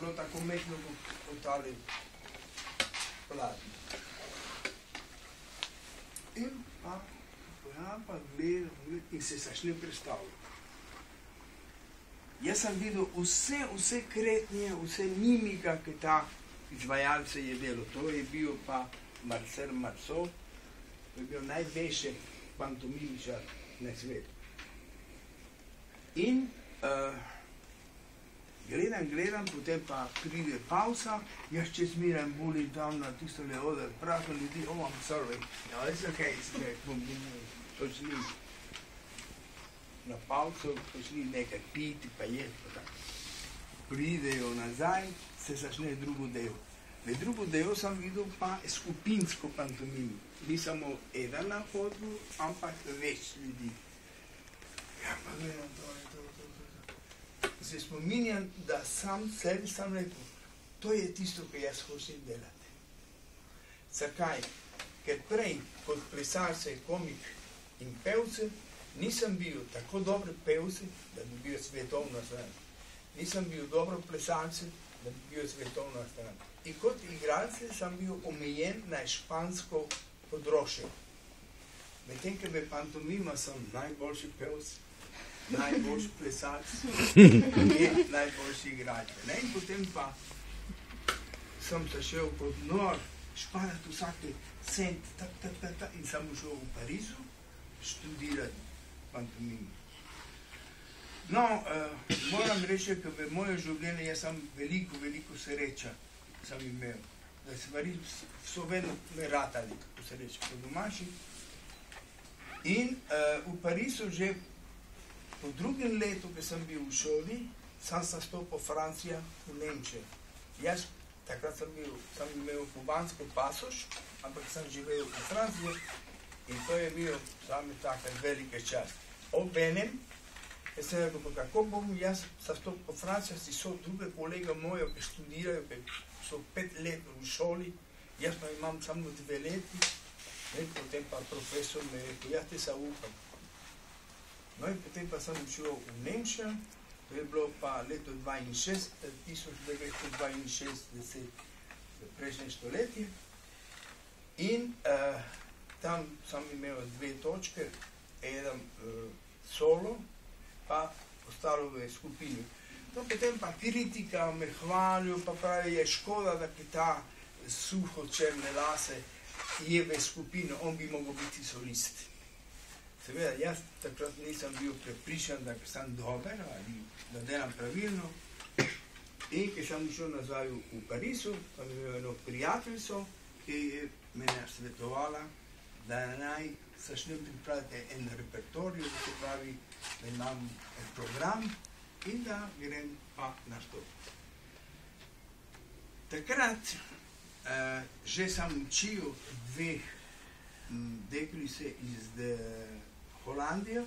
bilo tako mehno kot tale platno. In pa gledam in se začne predstavljati. Jaz sem videl vse kretnje, vse mimika, ki ta izvajalce je delo. To je bil pa Marcel Marceau, to je bil največji pantomimičar na svetu. In gledam, potem pa pride pauza, jaz čez miram bulim tam na tisto leoder, prašam ljudi, oh, I'm sorry, no, it's okay, bom šli na pauzo, šli nekaj piti, pa jesti, pa tako. Pridejo nazaj, se začne drugo delo. V drugo delo sem videl pa skupinsko pantomimo. Ni samo eden na hodu, ampak več ljudi. Ja, pa gledam to. Se spominjam, da sam sebi sam rekel, to je tisto, kar jaz hočem delati. Zakaj? Ker prej, kot plesalce, komik in pevce, nisem bil tako dobre pevce, da bi bil svetovna stran. Nisem bil dobro plesalce, da bi bil svetovna stran. In kot igralce sem bil omejen na špansko področje. Medtem, ker v pantomima sem najboljši pevce, najboljši plesalci in najboljši igralci. In potem pa sem zašel kot nor šparati vsake cent, in sem šel v Parizu študirati pantomimo. No, moram reči, da v moje življenje jaz sem veliko sreča sem imel. Da stvari so vedno me ratali, ko se reče po domači. In v Parizu že po drugem letu, ko sem bil v šoli, sem stopil Francija v Nemčijo. Jaz takrat sem imel kubansko pasoš, ampak sem živel v Franciji in to je bil same take velike čast. Obenem, jaz sem rekel, kako bom jaz stopil po Francijo, si so druge kolega moje, ki študirajo, ki so 5 let v šoli, jaz pa imam samo 2 leti, in potem pa profesor me rekel, jaz te se upam. No in potem pa sem šel v Nemčijo, to je bilo pa leto 1962, prejšnje stoletje, in tam sem imel 2 točke, eden solo, pa ostalo v skupini. No, potem pa kritika me hvalijo, pa pravi, je škoda, da ki ta suho črne lase je v skupino, on bi mogel biti solist. Seveda, jaz takrat nisem bil prepričan, da sem dober ali da delam pravilno. In ko sem šel nazaj v Parizu, pa mi je eno prijateljico, ki je mene svetovala, da naj začnem pripraviti en repertorij, da se pravi, da imam program in da grem pa nastopiti. Takrat že sem učil 2 deklice iz Holandije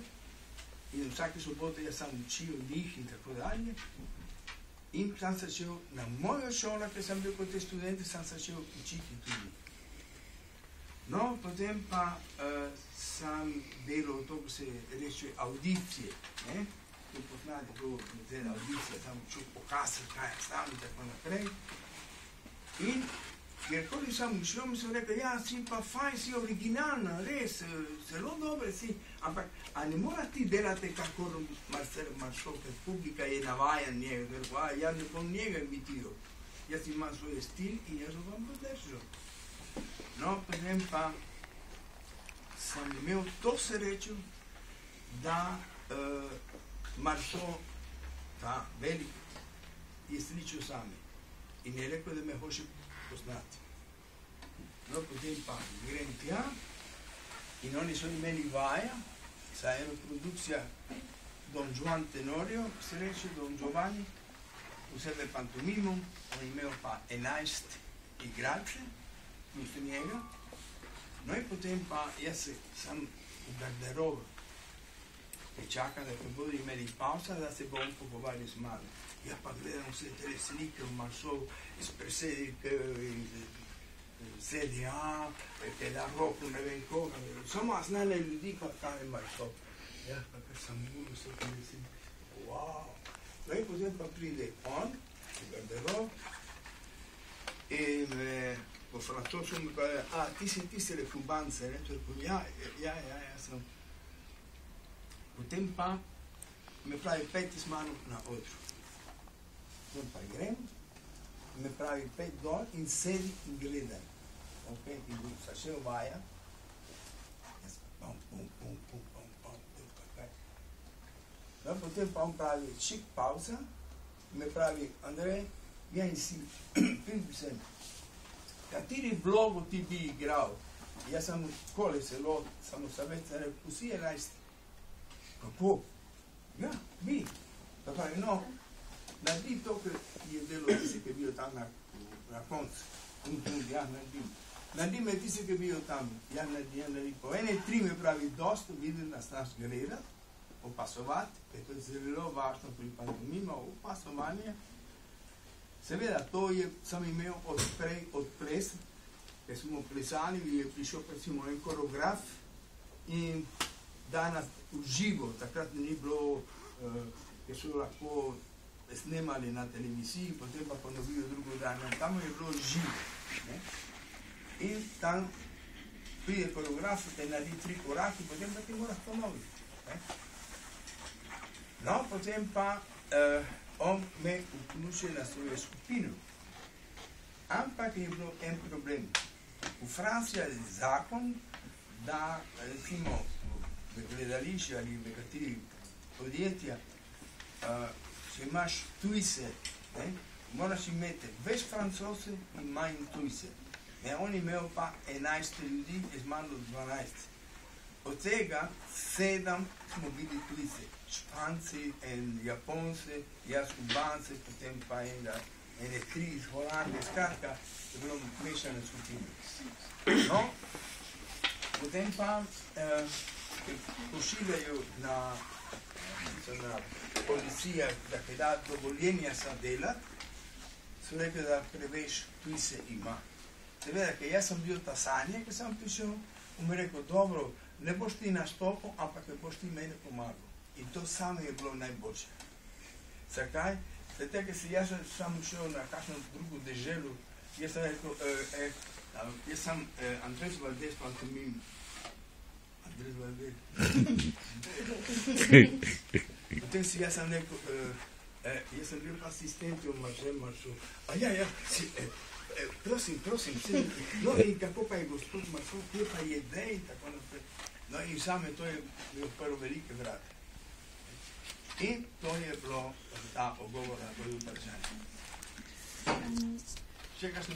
in vsake sobote jaz sem učil njih in tako dalje. In sem začel na mojo šolo, ker sem bil kot te študente, sem začel učiti tudi. No, potem pa sem delal to, ko se reče audicije. To poznate, to je audicija, sem učil pokazati, kaj je tam in tako naprej. In kjerkoli sem ušel, mi so rekli, ja, si pa fajn, si originalna, res, zelo dobre si, ampak a ne moraš ti delati kakor Marcel Marceau, ker publika je navajen njega, ker jaz ne bom njega imitiral. Jaz imam svoj stil in jaz bom podržal. No, potem pa sem imel to srečo, da Marceau, ta velik, je sličil sami in je rekel, da me hoče poznati. No, potem pa grem tja in oni so imeli vaja za eno produkcija Don Juan Tenorio, se reče Don Giovanni, vse v pantomimu, on je imel pa 11 igralce, plus njega. No in potem pa jaz sem v garderobi, ki čaka, da ko bodo imeli pauza, da se bom pogovarjal z mano. Ja pa gledam vse te slike v Marceau, iz presedike, iz ZDA, te da roku, ne vem koga, samo znane ljudi, pa kaj je Marceau. Ja, pa kar sem uro, se pa mislim, wow. No in potem pa pride on, v garderob, In po francosko mi pravi, ti si refubance, ne? Ja, sem. Potem pa mi pravi, pejte z mano na odru. Potem pa grem, mi pravi, pejte dol in sedi in gledaj. Ok, in začel vaja. Jaz pa pum. No, potem pa on pravi, čik pauza, mi pravi, Andrej, vieni si, pridi sem, kateri vlogo ti bi igral? Jaz sem kole zelo, samo savjet, rekel, vsi 11. Kako? Ja, bi. Pa pravi, no, naredi to, ker je delo tisti, ki je bil tam na koncu. Ja, naredim. Naredi me tisti, ki je bil tam. Ja, naredim. Po 1-3 mi pravi, dosto vidim, da znaš gledati, opasovati, ker to je zelo važno pri pantomimo, opasovanje. Seveda, to sem imel od ples, ker smo plesali, je prišel recimo en koreograf in danes v živo, takrat ni bilo, ker so lahko snemali na televiziji, potem pa ponovijo drugo dan, tam je bilo živo. Ne? In tam pride koreograf, te naredi 3 koraki, potem pa ti moraš ponoviti. Ne? No, potem pa on me vključil na svojo skupino. Ampak je bilo en problem. V Franciji je zakon, da recimo v gledališču ali v kateri podjetja, če imaš tujce, moraš imeti več Francoze in manj tujce. On je imel pa 11 ljudi, jaz manj 12. Od tega 7 smo bili tujci. Španci in Japonci, jaz Kubanci, potem pa ene 3 iz Holande, skratka, je bilo mešane skupine. No, potem pa pošiljajo na policijo, da kaj da dovoljenja za delati, so rekli, da preveč tujce ima. Seveda, ker jaz sem bil ta sanje, ko sem prišel, in mi rekel, dobro, ne boš ti nastopil, ampak ne boš ti mene pomagal. In to samo je bilo najboljše. Zakaj? Zato, ker si jaz sam šel na kakšno drugo deželo, jaz sem rekel, jaz sem Andres Valdez pantomim. Andres Valdez. Potem si jaz sem rekel, jaz sem bil asistent v Maršel. Ja, prosim, no in kako pa je gospod Maršel, kje pa je dej, tako naprej. No in same to je bil prvo velike vrate. In to je bilo ta ogovor na to vprašanje. Še kakšno